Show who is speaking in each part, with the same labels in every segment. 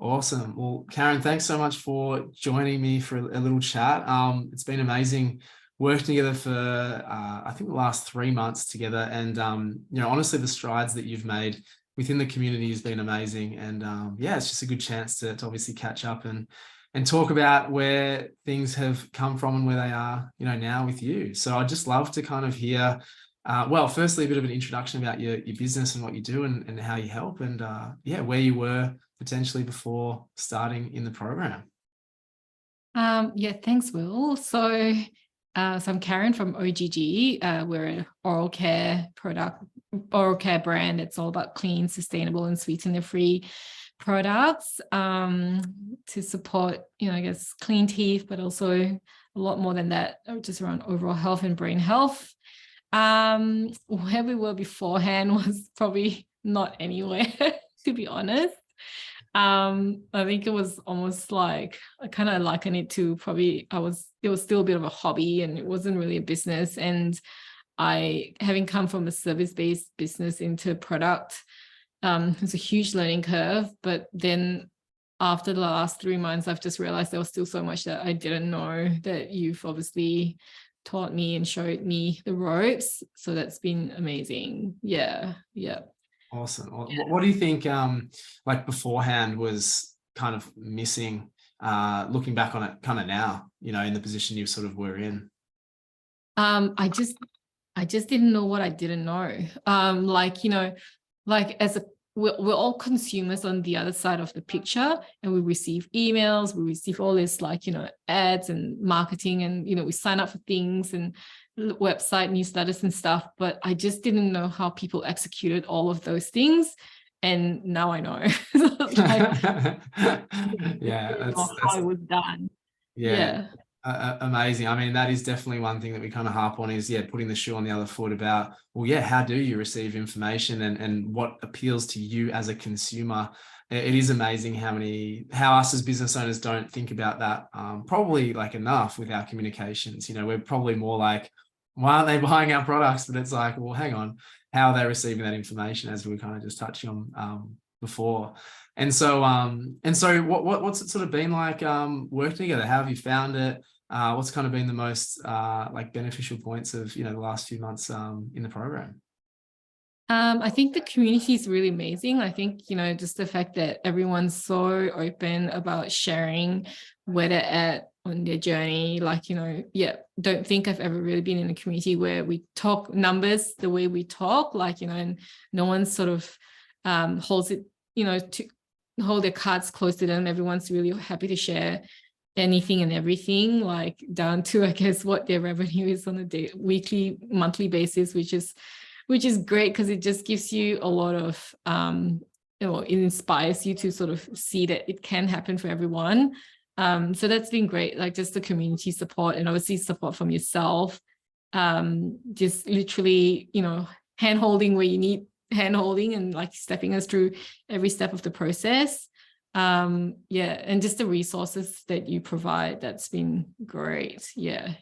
Speaker 1: Awesome. Well, Karen, thanks so much for joining me for a little chat. It's been amazing working together for, I think the last 3 months together. And, honestly, the strides that you've made within the community has been amazing. And yeah, it's just a good chance to obviously catch up and talk about where things have come from and where they are, now with you. So I'd just love to kind of hear, well, firstly, a bit of an introduction about your business and what you do and how you help, and yeah, where you were potentially before starting in the program.
Speaker 2: Yeah, thanks, Will. So I'm Karen from OGG. We're an oral care brand. It's all about clean, sustainable, and sweetener-free products to support, I guess, clean teeth, but also a lot more than that, just around overall health and brain health. Where we were beforehand was probably not anywhere, to be honest. I think it was almost like, I kind of liken it to probably it was still a bit of a hobby and it wasn't really a business. And having come from a service-based business into product, it's a huge learning curve. But then after the last 3 months, I've just realized there was still so much that I didn't know that you've obviously taught me and showed me the ropes. So that's been amazing. Yeah.
Speaker 1: Awesome. What do you think, like beforehand, was kind of missing, looking back on it kind of now, in the position you sort of were in?
Speaker 2: I just didn't know what I didn't know. We're all consumers on the other side of the picture, and we receive emails, we receive all this ads and marketing, and we sign up for things and website newsletters and stuff, but I just didn't know how people executed all of those things, and now I know.
Speaker 1: Yeah, that's
Speaker 2: how it was done. Yeah.
Speaker 1: Amazing. I mean, that is definitely one thing that we kind of harp on is, putting the shoe on the other foot about, well, how do you receive information and what appeals to you as a consumer? It is amazing how us as business owners don't think about that, probably like enough with our communications. We're probably more like, why aren't they buying our products? But it's like, well, hang on, how are they receiving that information, as we were kind of just touching on before? And so what's it sort of been like working together? How have you found it? What's kind of been the most like beneficial points of the last few months in the program?
Speaker 2: I think the community is really amazing. I think, just the fact that everyone's so open about sharing where they're at on their journey. Don't think I've ever really been in a community where we talk numbers the way we talk, and no one sort of holds it, to hold their cards close to them. Everyone's really happy to share anything and everything, like down to, I guess, what their revenue is on a weekly, monthly basis, which is great, because it just gives you a lot of it inspires you to sort of see that it can happen for everyone. So that's been great, like just the community support, and obviously support from yourself, just literally hand holding where you need hand holding, and like stepping us through every step of the process. And just the resources that you provide, that's been great. Yeah.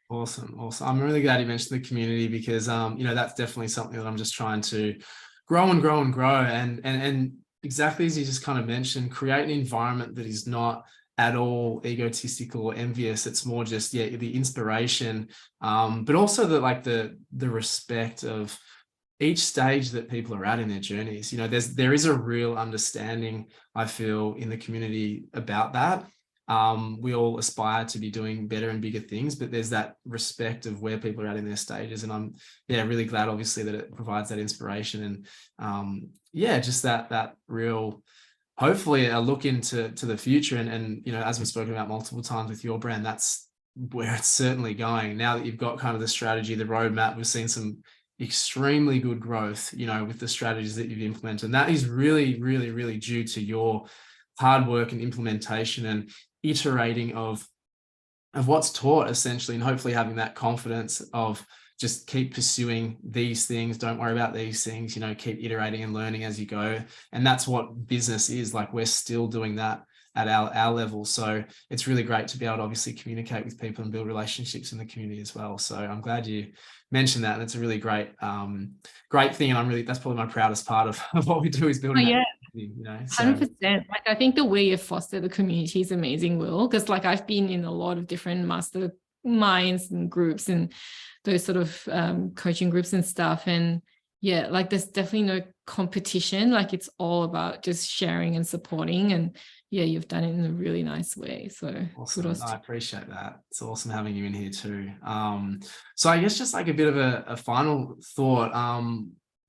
Speaker 1: Awesome. I'm really glad you mentioned the community, because that's definitely something that I'm just trying to grow and exactly as you just kind of mentioned, create an environment that is not at all egotistical or envious. It's more just the inspiration, but also the respect of each stage that people are at in their journeys. There is a real understanding, I feel, in the community about that. We all aspire to be doing better and bigger things, but there's that respect of where people are at in their stages. And I'm really glad, obviously, that it provides that inspiration and just that real, hopefully, a look into the future. And as we've spoken about multiple times with your brand, that's where it's certainly going. Now that you've got kind of the strategy, the roadmap, we've seen some extremely good growth, with the strategies that you've implemented. And that is really, really, really due to your hard work and implementation and iterating of what's taught, essentially, and hopefully having that confidence of just keep pursuing these things. Don't worry about these things, keep iterating and learning as you go. And that's what business is like. We're still doing that at our level. So it's really great to be able to obviously communicate with people and build relationships in the community as well. So I'm glad you mentioned that. And it's a really great thing. And that's probably my proudest part of what we do, is building you know, so
Speaker 2: 100%. Like I think the way you foster the community is amazing, Will, because like I've been in a lot of different masterminds and groups and those sort of coaching groups and stuff. And yeah, like there's definitely no competition. Like it's all about just sharing and supporting. And yeah, you've done it in a really nice way. So
Speaker 1: awesome.
Speaker 2: kudos
Speaker 1: I
Speaker 2: to
Speaker 1: appreciate that. It's awesome having you in here too. So I guess just like a bit of a final thought,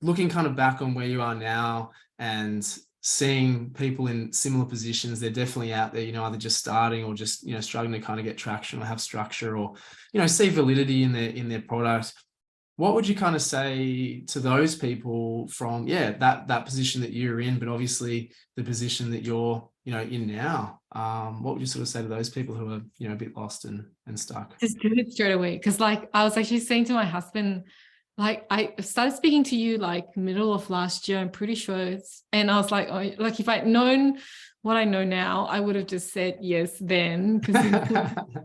Speaker 1: looking kind of back on where you are now and seeing people in similar positions, they're definitely out there, you know, either just starting or just, you know, struggling to kind of get traction or have structure or, you know, see validity in their product. What would you kind of say to those people from, yeah, that position that you're in, but obviously the position that you're, you know, in now? What would you sort of say to those people who are, you know, a bit lost and stuck?
Speaker 2: just do it straight away. Cause like I was actually saying to my husband, like I started speaking to you like middle of last year, I'm pretty sure and I was like, oh, like if I'd known what I know now, I would have just said yes then, because it would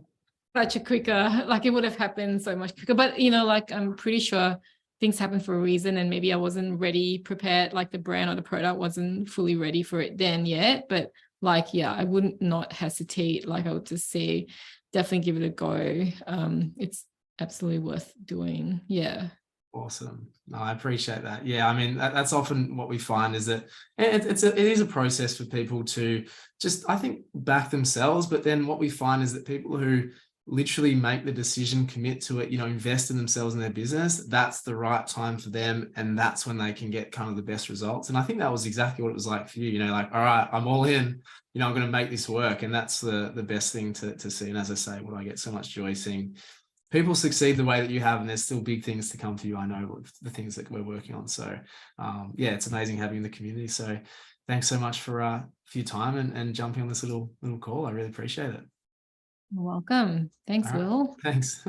Speaker 2: such a quicker, like it would have happened so much quicker. But you know, like I'm pretty sure things happen for a reason, and maybe I wasn't ready, prepared, like the brand or the product wasn't fully ready for it then yet. But like, yeah, I wouldn't not hesitate. Like I would just say, definitely give it a go. It's absolutely worth doing. Yeah.
Speaker 1: Awesome. No, I appreciate that. Yeah, I mean, that's often what we find is that it is a process for people to just, I think, back themselves. But then what we find is that people who literally make the decision, commit to it, you know, invest in themselves and their business, that's the right time for them. And that's when they can get kind of the best results. And I think that was exactly what it was like for you, you know, like, all right, I'm all in, you know, I'm going to make this work. And that's the best thing to see. And as I say, what I get so much joy seeing people succeed the way that you have, and there's still big things to come for you. I know with the things that we're working on. So yeah, it's amazing having you in the community. So thanks so much for your time and jumping on this little call. I really appreciate it.
Speaker 2: You're welcome. Thanks,
Speaker 1: All right.
Speaker 2: Will.
Speaker 1: Thanks.